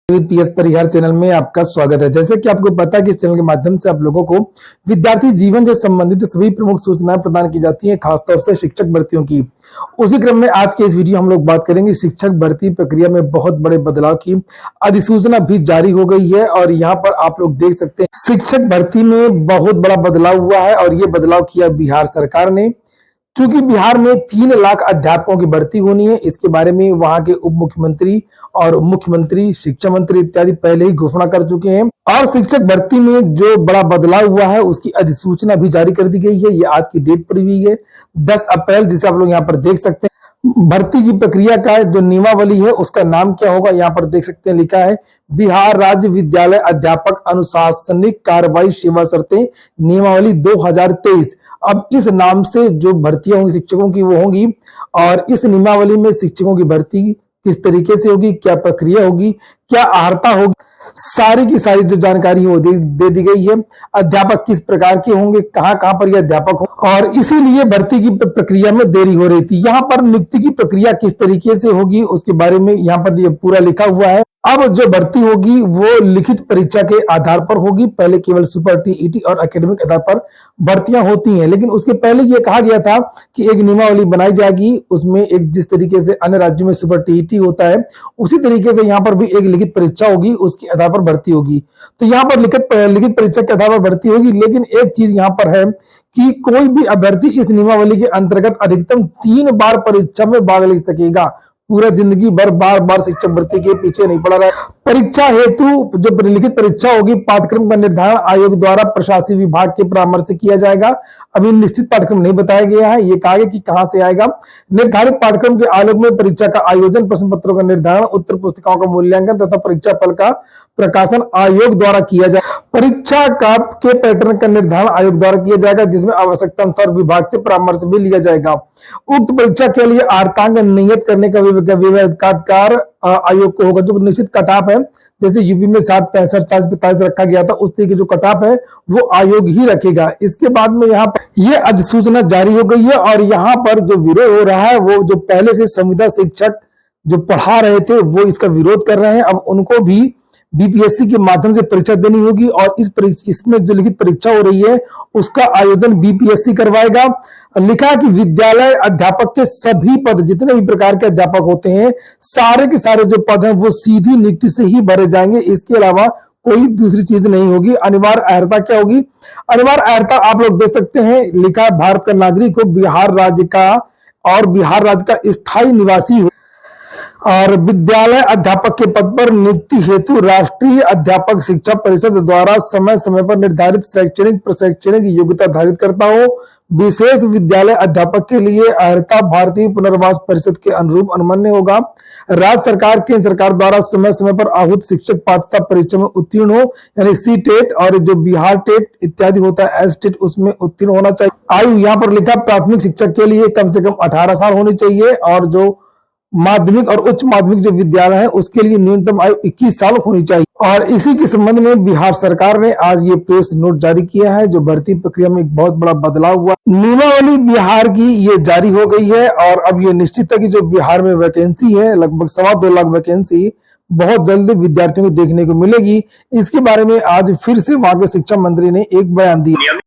PS परिहार channel में आपका स्वागत है। जैसे कि आपको पता है कि इस चैनल के माध्यम से आप लोगों को विद्यार्थी जीवन से संबंधित सभी प्रमुख सूचनाएं प्रदान की जाती हैं, खासतौर से शिक्षक भर्तियों की। उसी क्रम में आज के इस वीडियो हम लोग बात करेंगे शिक्षक भर्ती प्रक्रिया में बहुत बड़े बदलाव की अधिसूचना भी जारी हो गई है और यहाँ पर आप लोग देख सकते हैं शिक्षक भर्ती में बहुत बड़ा बदलाव हुआ है और ये बदलाव किया बिहार सरकार ने। क्योंकि बिहार में 3 लाख अध्यापकों की भर्ती होनी है, इसके बारे में वहां के उप मुख्यमंत्री और मुख्यमंत्री, शिक्षा मंत्री इत्यादि पहले ही घोषणा कर चुके हैं। और शिक्षक भर्ती में जो बड़ा बदलाव हुआ है उसकी अधिसूचना भी जारी कर दी गई है। ये आज की डेट पड़ी हुई है 10 अप्रैल, जिसे आप लोग यहाँ पर देख सकते हैं। भर्ती की प्रक्रिया का जो नियमावली है उसका नाम क्या होगा, यहाँ पर देख सकते हैं लिखा है बिहार राज्य विद्यालय अध्यापक अनुशासनिक कार्रवाई सेवा शर्तें नियमावली 2023। अब इस नाम से जो भर्तियां होंगी शिक्षकों की वो होंगी और इस नियमावली में शिक्षकों की भर्ती किस तरीके से होगी, क्या प्रक्रिया होगी, क्या अर्हता होगी, सारी की सारी जो जानकारी है वो दे दी गई है। अध्यापक किस प्रकार के होंगे, कहां कहां पर ये अध्यापक हो और इसीलिए भर्ती की प्रक्रिया में देरी हो रही थी। यहाँ पर नियुक्ति की प्रक्रिया किस तरीके से होगी उसके बारे में यहाँ पर ये पूरा लिखा हुआ है। अब जो भर्ती होगी वो लिखित परीक्षा के आधार पर होगी। पहले केवल सुपर टीईटी और एकेडमिक आधार पर भर्तियां होती हैं, लेकिन उसके पहले ये कहा गया था कि एक नियमावली बनाई जाएगी, उसमें एक जिस तरीके से अन्य राज्यों में सुपर टीईटी होता है उसी तरीके से यहाँ पर भी एक लिखित परीक्षा होगी, उसके आधार पर भर्ती होगी। तो यहाँ पर लिखित परीक्षा के आधार पर भर्ती होगी, लेकिन एक चीज यहाँ पर है कि कोई भी अभ्यर्थी इस नियमावली के अंतर्गत अधिकतम 3 बार परीक्षा में भाग ले सकेगा। पूरा जिंदगी भर बार बार शिक्षक भर्ती के पीछे नहीं पड़ा रहा। परीक्षा हेतु जो लिखित परीक्षा होगी पाठ्यक्रम का निर्धारण आयोग द्वारा प्रशासनिक विभाग के परामर्श से किया जाएगा। अभी निश्चित पाठ्यक्रम नहीं बताया गया है, ये कहा गया कि कहां से आएगा। निर्धारित पाठ्यक्रम के आलोक में परीक्षा का आयोजन, प्रश्न पत्रों का निर्धारण, उत्तर पुस्तिकाओं का मूल्यांकन तथा परीक्षा फल का प्रकाशन आयोग द्वारा किया जाएगा। परीक्षा के पैटर्न का निर्धारण आयोग द्वारा किया जाएगा, जिसमें आवश्यकता अनुसार विभाग से परामर्श भी लिया जाएगा। उक्त परीक्षा के लिए अर्हतांक नियत करने का विवेकाधिकार आयोग को होगा। जो निश्चित कट ऑफ है, जैसे यूपी में 60, 65, 40, 45 रखा गया था, उस तरीके जो कट ऑफ है वो आयोग ही रखेगा। इसके बाद में यहाँ पर ये अधिसूचना जारी हो गई है और यहाँ पर जो विरोध हो रहा है वो जो पहले से संविदा शिक्षक जो पढ़ा रहे थे वो इसका विरोध कर रहे हैं। अब उनको भी बीपीएससी के माध्यम से परीक्षा देनी होगी और इसमें जो लिखित परीक्षा हो रही है उसका आयोजन बीपीएससी करवाएगा। लिखा कि विद्यालय अध्यापक के सभी पद, जितने भी प्रकार के अध्यापक होते हैं, सारे के सारे जो पद हैं वो सीधी नियुक्ति से ही भरे जाएंगे। इसके अलावा कोई दूसरी चीज नहीं होगी। अनिवार्य अर्हता क्या होगी? अनिवार्य अर्हता आप लोग देख सकते हैं, लिखा भारत का नागरिक हो, बिहार राज्य का और बिहार राज्य का स्थायी निवासी हो और विद्यालय अध्यापक के पद पर नियुक्ति हेतु राष्ट्रीय अध्यापक शिक्षा परिषद द्वारा समय समय पर निर्धारित शैक्षणिक प्रशैक्षणिक योग्यता धारित करता हो। विशेष विद्यालय अध्यापक के लिए अर्हता भारतीय पुनर्वास परिषद के अनुरूप अनुमान्य होगा। राज्य सरकार, केंद्र सरकार द्वारा समय समय पर आहूत शिक्षक पात्रता परीक्षा में उत्तीर्ण हो, यानी सी टेट और जो बिहार टेट इत्यादि होता है एस टेट, उसमें उत्तीर्ण होना चाहिए। आयु यहाँ पर लिखा प्राथमिक शिक्षक के लिए कम से कम 18 साल होनी चाहिए और जो माध्यमिक और उच्च माध्यमिक जो विद्यालय है उसके लिए न्यूनतम आयु 21 साल होनी चाहिए। और इसी के संबंध में बिहार सरकार ने आज ये प्रेस नोट जारी किया है, जो भर्ती प्रक्रिया में एक बहुत बड़ा बदलाव हुआ। नियमावली बिहार की ये जारी हो गई है और अब ये निश्चित है कि जो बिहार में वैकेंसी है लगभग 2.25 लाख वैकेंसी बहुत जल्द विद्यार्थियों को देखने को मिलेगी। इसके बारे में आज फिर से वहां के शिक्षा मंत्री ने एक बयान दिया।